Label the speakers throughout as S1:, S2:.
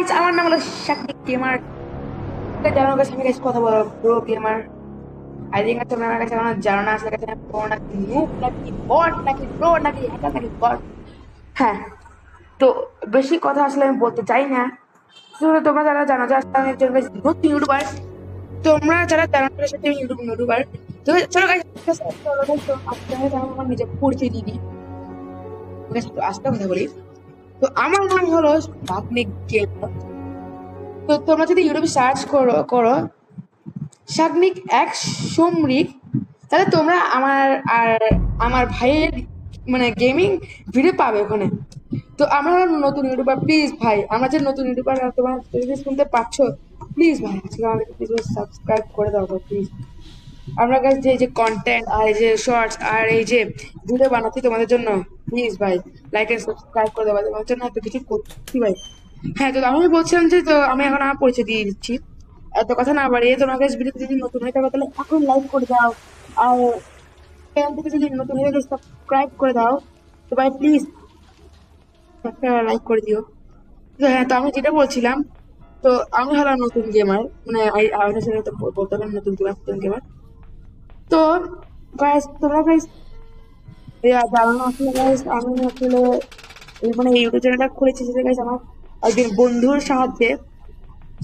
S1: Guys, আমার নাম হলো শাকিব গেমার। জানার কাছে আমি কথা বলো প্রো গেমার। আই থিঙ্ক তোমরা আমার কাছে আমার জানো না, আসলে কাছে প্রো নাকি নুব নাকি বট নাকি প্রো নাকি হ্যাকার নাকি বট। হ্যাঁ, তো বেশি কথা আসলে আমি বলতে চাই না। শুধু তোমরা যারা জানো যে আসলে আমি একজন নতুন ইউটিউবার, তোমরা যারা জানো তাদের সাথে আমি ইউটিউবার। তো চলো গাইস, তো আপনাদের আমি আমার নিজে পরিচয় দিই। আস্তে কথা বলি। তো আমার নাম হলো শাকিব গেমার। তো তোমরা যদি ইউটিউবে সার্চ করো শাগনিক এক সমরিক, তাহলে তোমরা আমার আর আমার ভাইয়ের মানে গেমিং ভিডিও পাবে ওখানে। তো আমরা হলাম নতুন ইউটিউবার, প্লিজ ভাই, আমরা যে নতুন ইউটিউবার তোমরা যদি শুনতে পাচ্ছ, প্লিজ ভাই আজকে আমাদেরকে প্লিজ সাবস্ক্রাইব করে দাও প্লিজ। আমরা কাছে যে যে কন্টেন্ট আর এই যে শর্টস আর এই যে ভিডিও বানাচ্ছি তোমাদের জন্য, প্লিজ ভাই লাইক এন্ড সাবস্ক্রাইব করে দেওয়া, তোমাদের জন্য এত কিছু করছি ভাই। হ্যাঁ, তো আমি বলছিলাম যে, তো আমি এখন আমার পরিচয় দিয়ে দিচ্ছি। এত কথা না বাড়িয়ে তোমার কাছে ভিডিও যদি নতুন হয়ে থাকো তাহলে এখন লাইক করে দাও, আর চ্যানেল থেকে যদি নতুন হয়ে থাকো সাবস্ক্রাইব করে দাও। তো ভাই প্লিজ একটা লাইক করে দিও। তো হ্যাঁ, তো আমি যেটা বলছিলাম, তো আমি হলাম নতুন গেমার, মানে আমাদের সাথে তো বলতে পারলাম নতুন গেমার। তো গাইস, তোমরা গাইস জানো না আসলে গাইস, আমি আসলে মানে ইউটিউব চ্যানেলটা খুলেছি সেটা গাইস আমার একদিন বন্ধুর সাহায্যে।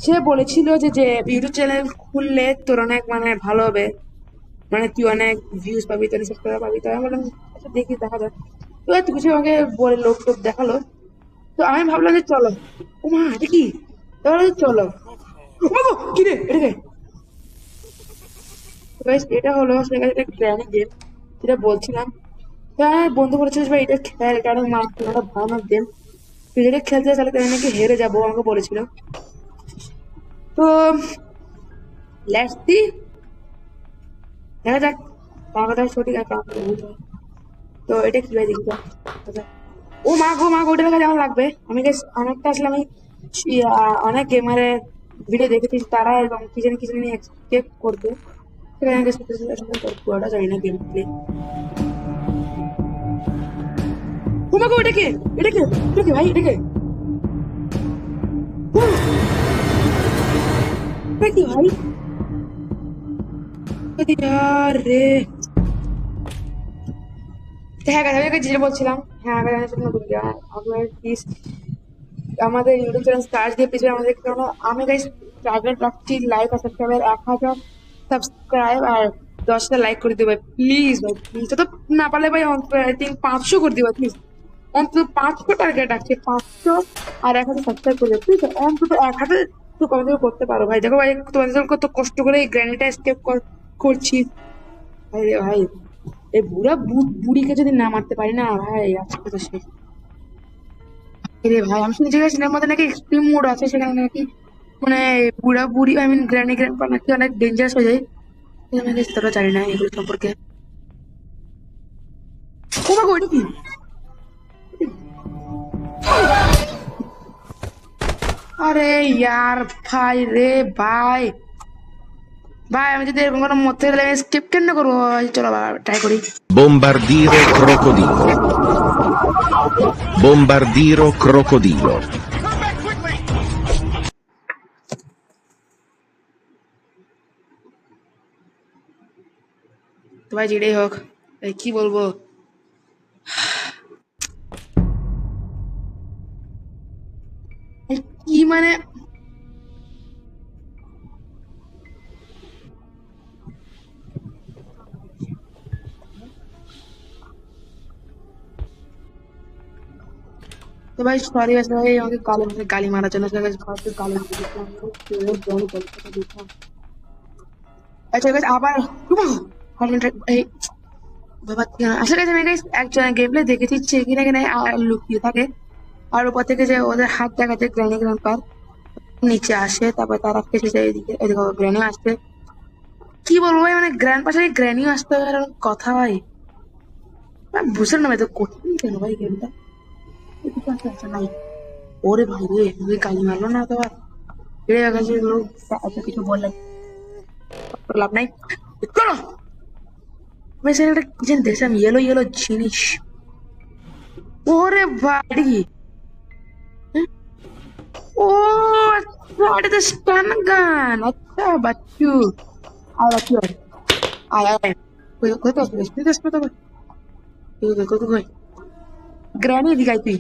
S1: সে বলেছিল যে যে ইউটিউব চ্যানেল খুললে তোর অনেক মানে ভালো হবে, মানে তুই অনেক ভিউজ পাবি, তোর সাবস্ক্রাইবার পাবি। তো আমি বললাম আচ্ছা দেখি, দেখা যাক। তো এত কিছু আমাকে বলে লোক টোক দেখালো। তো আমি ভাবলাম যে চলো, ও মা এটা কি, তাহলে চলো। ও মা গো, কি রে এটা কে? তো guys, এটা হলো আসলে একটা গ্র্যানি গেম, যেটা বলছিলাম। তো আমার বন্ধু বলেছিল যে ভাই এটা খেল, এটা অনেক মারতে একটা ভয়ানক গেম, তুই যেটা খেলতে চাস তাহলে তাহলে নাকি হেরে যাবো আমাকে বলেছিল। তো লেটস সি, দেখা যাক কার কথা সঠিক আর কার কথা ভুল হয়। তো এটা কি ভাই দেখি তো। আচ্ছা, ও মা গো মা গো, ওটা দেখা যেমন লাগবে। আমি অনেকটা আসলে আমি অনেক গেমারের ভিডিও দেখেছি, তারা এবং কি জানি নিয়ে এক্সপেক্ট করবে, সেখানে আমি পুরোটা জানি না গেম প্লে। ও মা গো, এটা কে, এটা কে, এটা কে ভাই, এটা কে, ও, এটা কি ভাই, রে। হ্যাঁ গাইস, আমি যেটা বলছিলাম, হ্যাঁ গাইস, আমি নতুন আপনার প্লিজ আমাদের ইউটিউব চ্যানেল সার্চ দিয়ে পিছনে আমাদের কারণ আমি গাইস টার্গেট রাখছি লাইক আর সাবস্ক্রাইবার 1000 সাবস্ক্রাইব আর 10টা লাইক করে দেবে প্লিজ ভাই, প্লিজ। তো না পারলে ভাই অন্তত আই থিঙ্ক 500 করে দিবা প্লিজ, অন্তত 500 টার্গেট রাখছি, 500 আর 1000 সাবস্ক্রাইব করে দেবে প্লিজ, অন্তত 1000 তো কম থেকে করতে পারো ভাই। দেখো ভাই তোমাদের জন্য কত কষ্ট করে এই গ্র্যান্ডিটা স্কেপ করছি ভাই রে ভাই। এই বুড়িকে যদি না মারতে পারি না ভাই, আজকে তো শেষ রে ভাই। আমি শুনছি সিনেমার মধ্যে নাকি এক্সট্রিম মোড আছে, সেখানে নাকি মানে বুড়ি আই মিন গ্র্যান্ড পা নাকি অনেক ডেঞ্জারাস হয়ে যায়। আমি তোরা জানি না এগুলো সম্পর্কে। ও মা গো, এটা কি, আরে ইয়ার ভাই রে ভাই, ভাই আমি যদি এরকম কোনো মধ্যে গেলে স্কিপ কেন করবো? চলো ট্রাই করি।
S2: Bombardiro crocodilo. Bombardiro crocodilo.
S1: তো ভাই যেটাই হোক, কি বলবো, কি মানে তো ভাই সরি ভাই, আমাকে গালি মারার জন্য গালি দিতাম। আচ্ছা guys, আবার এই বাবা আসলে guys, আমি guys একজন গেম প্লে দেখেছি, চেকিনা কিনা লুকিয়ে থাকে আর উপর থেকে যে ওদের হাত দেখাচ্ছে গ্র্যান্ড পার নিচে আসে, তারপর তারা ফেসে যায় এদিকে, এদিকে গ্র্যানি আসছে। কি বলবো ভাই, মানে গ্র্যান্ড পাশে গ্র্যানিও আসতে হবে এরকম কথা ভাই। আমি বুঝলাম না ভাই, তো কঠিন কেন ভাই গেমটা? আচ্ছা নাই, ওরে ভাই রে তুই গালি মারলো না তো আর বেড়ে গেছে লোক, এত কিছু বললে লাভ নাই। চলো ভাই, স্যার একটা কি যেন দেখছিলাম ইয়েলো ইয়েলো জিনিস, ওরে ভাই এটা কি? ও God, it is stun gun. अच्छा बच्चू आ बच्चू आया है कोई तो स्पीड तो कोई ग्रैनी दिखाई थी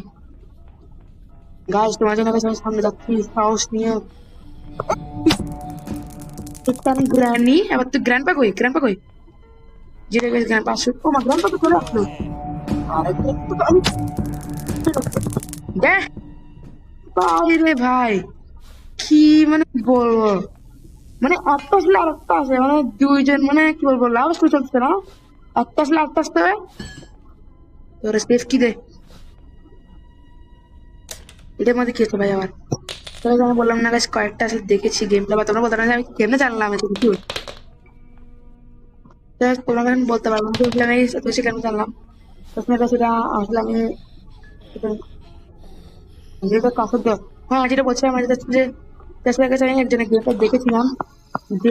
S1: गाइस तुम्हारे ना कैसे सामने जाती साउस नहीं है इतना ग्रैनी अब तो ग्रैंडपा कोई जीरे guys grandpa shoot oh my grandpa तो चला लो अरे दे बारी रे भाई কি মানে বলবো মানে একটা আসলে আরেকটা আছে মানে দুইজন মানে কি বলবো লাভ স্টোরি চলছে না একটা আসলে আরেকটা আসতে হবে তোর স্পেস কি দে এটার মধ্যে কি হচ্ছে ভাই আবার তোরা আমি বললাম না গাইস কয়েকটা আসলে দেখেছি গেমটা বা তোমরা বলতে না আমি কেমনে জানলাম এটা কিছু তোমরা আমি বলতে পারবো না বুঝলাম এই তো সে কেমন জানলাম তোমার কাছে এটা আসলে আমি যেটা কাছে দেখ হ্যাঁ যেটা বলছিলাম যে তার কাছে আমি একজনের গেমটা দেখেছিলাম যে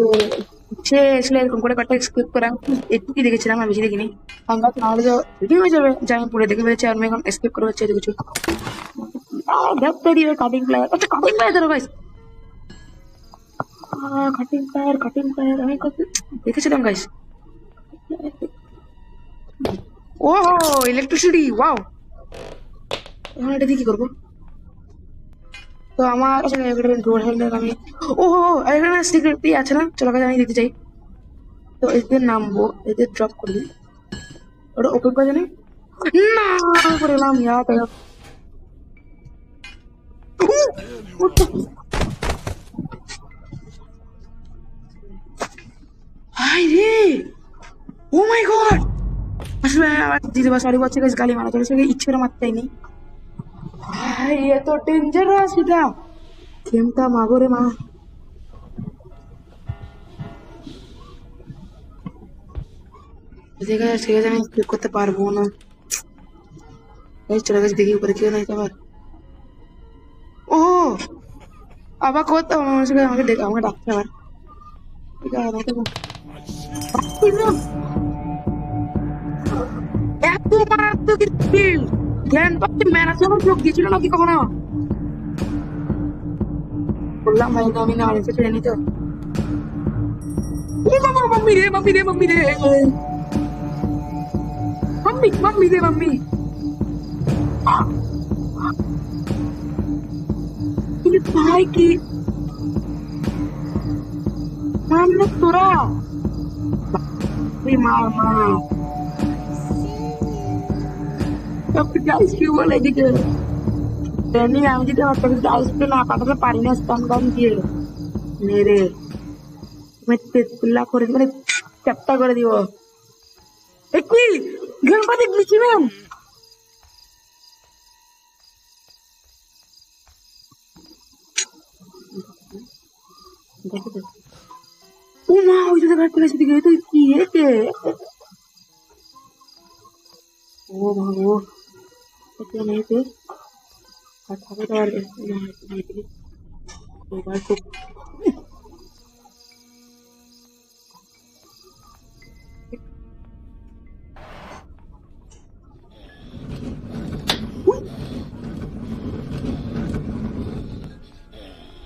S1: সে আসলে এরকম করে কয়েকটা স্ক্রিপ্ট করা এটুকুই দেখেছিলাম আর বেশি দেখিনি আমরা নাহলে তো রেডি হয়ে যাবে যে আমি পুরো দেখে ফেলেছি আর আমি এখন স্ক্রিপ্ট করে হচ্ছে কিছু ধরতে কাটিং প্লেয়ার আচ্ছা কাটিং প্লেয়ার ধরো গাইস কাটিং প্লেয়ার আমি কত দেখেছিলাম গাইস ও ইলেকট্রিসিটি ওয়াও এখন এটা দিয়ে কি করবো তো আমার কাছে ডোর হ্যান্ডেল আমি ও এখানে সিক্রেট দিয়ে আছে না চলো কাছে আমি দিতে চাই তো এদের নামবো এদের ড্রপ করবি ওটা ওপেন করে জানি না করে এলাম ইয়া তাই হাই রে ও মাই গড আসলে আবার দিদি বা সরি বলছে গালি মারা চলেছে ইচ্ছে করে মারতে চাইনি ভাই এত ডেঞ্জারাস এটা গেমটা মাগো রে মা ঠিক আছে আমি ক্লিক করতে পারবো না চলে গেছে দেখি উপরে কেউ নাই আবার ও আবার করতাম আমাকে দেখে আমাকে ডাকতে আবার ঠিক আছে আমাকে এত মারাত্মক স্পিড জ্ঞান পাচ্ছি ম্যারাথনও যোগ দিয়েছিল নাকি কখনো বললাম ভাই না আমি না অনেক কিছু জানি তো মাম্মি রে মাম্মি ভাই কি মারলে তোরা মার গাইস কি বলে এদিকে আমি যদি আমার গাইসকে না পাঠাতে পারি না স্টান গান দিয়ে মেরে তুমি তেতুল্লা করে মানে চ্যাপ্টা করে দিব কি গণপতি গ্লিচি ম্যাম ও মা ওই যে ঘাট করে সেদিকে তুই কি এতে ও ভাবো এটা নেই তো আর থাকে তো আর এবার খুব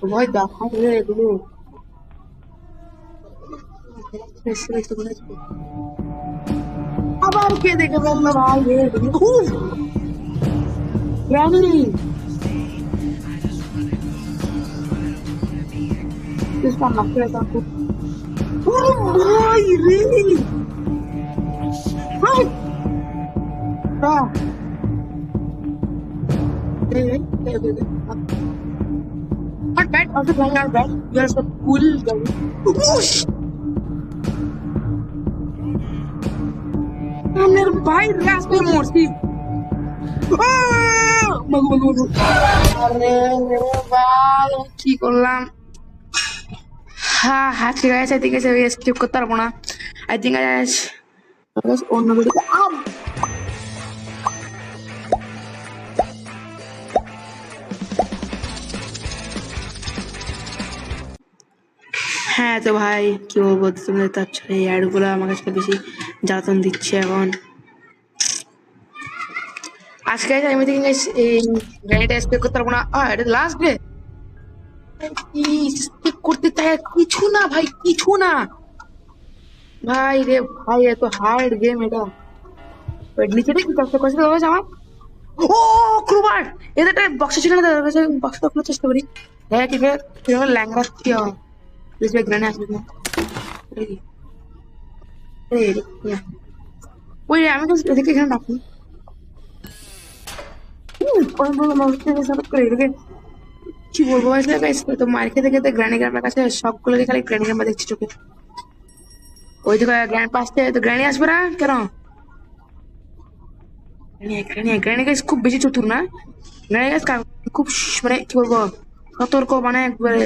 S1: ভয় দেখা রে এগুলো আবার কে দেখে বললো ভাই রে রানী ভাই রে ভাই Not bad, also playing not bad. You are so cool, girl. Whoosh! मेरे भाई रास पे मोड़ती मगो अरे मेरे भाई কি করলাম হ্যাঁ ঠিক আছে ঠিক আছে স্কিপ করতে পারবো না আই থিঙ্ক অন্য ভিডিওতে হ্যাঁ তো ভাই কি বলবো তুমি তো আচ্ছা এই অ্যাডগুলো আমার কাছে বেশি জ্বালাতন দিচ্ছে এখন আজকে আমি এই গাড়িটা স্পে করতে পারবো না এটা লাস্ট ডে কি স্টিক করতে চাই কিছু না ভাই, কিছু না ভাই রে ভাই, এত হার্ড গেম এটা। নিচে কি কষ্ট করতে হবে আমার? ও ক্রুবার, এটা একটা বক্স ছিল না, বক্সটা খোলার চেষ্টা করি। হ্যাঁ ঠিক আছে, ল্যাংড়া কি হয় প্লিজ ভাই, গ্রানে আসবে না। ওই আমি তো এদিকে এখানে রাখি। কি বলবো ভাই, তো মার খেতে খেতে গ্রানি গ্রামের কাছে সবগুলোকে খালি গ্রানি গ্রামে দেখছি চোখে। ওই দিকে গ্র্যান্ড পাশে তো গ্রানি আসবে না কেন? গ্রানি গাইস খুব বেশি চতুর না? গ্রানি গাইস খুব মানে কি বলবো, সতর্ক, মানে একবারে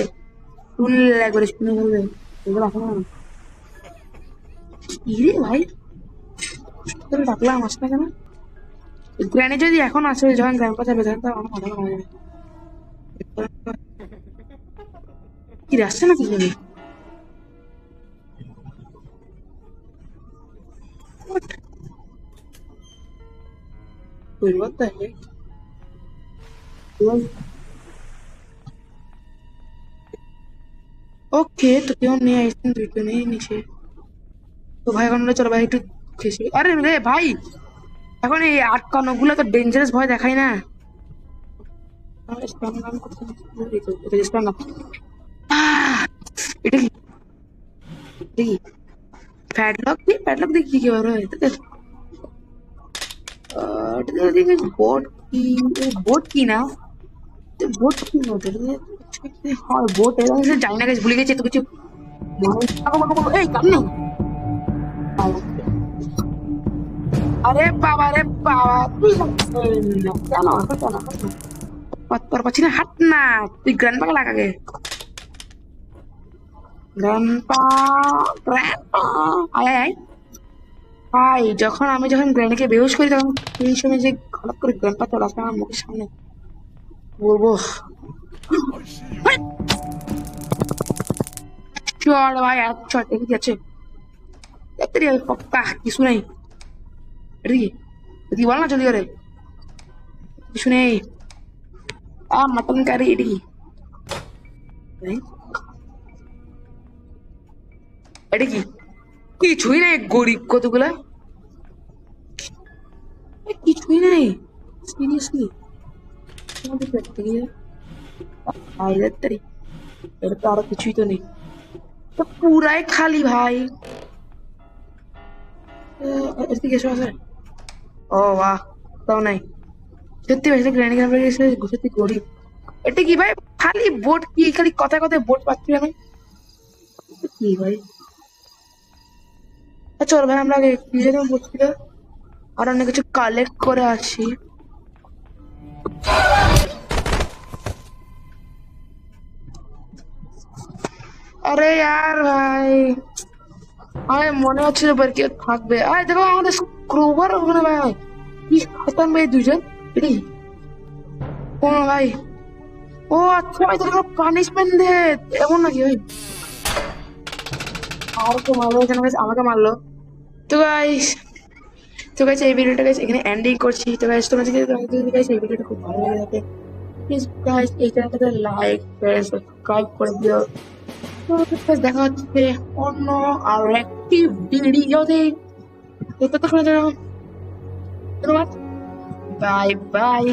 S1: শুনলে একবারে শুনে বলবে এগুলো এখন কি রে ভাই, ডাকলাম আসে না কেন? গ্রানি যদি এখন আসে, যখন গ্র্যান্ড পাশে যাবে তখন আমার মাথা খারাপ হয়ে যাবে। কি রে, আসছে না কি জানি? What the heck? ওকে, তো কেউ নিয়ে আসছেন, দুইটো নেই নিচে। তো ভাই এখন চলো ভাই একটু খেসি। আরে রে ভাই, এখন এই আটকানো গুলো তো ডেঞ্জারাস, ভয় দেখাই না। এটা কি, দেখি প্যাডলক দিয়ে, প্যাডলক দিয়ে কি বার হয়? বোট কি, বোট কি না, বোট কি মতো হয়, বোট এরকম জানি না, ভুলে গেছি তো কিছু। এই কান্না, আরে বাবা রে বাবা, তুই কেন পর পাচ্ছি না, হাট না, তুই গ্র্যান্ডপাকে লাগাগে। গ্র্যান্ডপা, গ্র্যান্ডপা, আয় আয় আয়। ভাই যখন গ্র্যান্ডকে বেহুশ করি, তখন এই সময় যে হঠাৎ করে গ্র্যান্ডপা চলে আসে আমার মুখের সামনে, বলবো চল ভাই, আচ্ছা ঠিক আছে, পক্কা কিছু নেই। এটা কি, তুই বল না জলদি করে, কিছু নেই। মটন কারি, এটা কি, এটা কি, কিছুই নাই, গরিব কতগুলা, কিছুই নাই সিরিয়াসলি। এটা তো আরো কিছুই তো নেই, তো পুরাই খালি ভাই। এদিকে এসো আছে। ও বাহ, তাও নাই সত্যি ভাই, গ্র্যান্ড গ্রামে গেছে সত্যি গরিব। এটা কি ভাই, খালি বোট, কি খালি কথায় কথায় বোট পাচ্ছি আমি, কি ভাই? চল ভাই আমরা আগে বলছি, আর অনেক কিছু কালেক্ট করে আসি। আরে यार ভাই, আমার মনে হচ্ছিল এবার কেউ থাকবে। আরে দেখো আমাদের স্ক্রুবার ওখানে ভাই, কি খতম ভাই দুজন। এটি কোন ভাই? ও আচ্ছা ভাই, তোর পানিশমেন্ট দে এমন নাকি ভাই? আর তো মারলো এখানে, আমাকে মারলো। তো গাইস, এই ভিডিওটা গাইস এখানে এন্ডিং করছি। তো গাইস তোমরা যদি গাইস এই ভিডিওটা খুব ভালো লাগে থাকে, প্লিজ গাইস এই চ্যানেলটাকে লাইক শেয়ার সাবস্ক্রাইব করে দিও। তো দেখা হচ্ছে অন্য আর একটি ভিডিওতে। ততক্ষণের জন্য ধন্যবাদ, বাই বাই।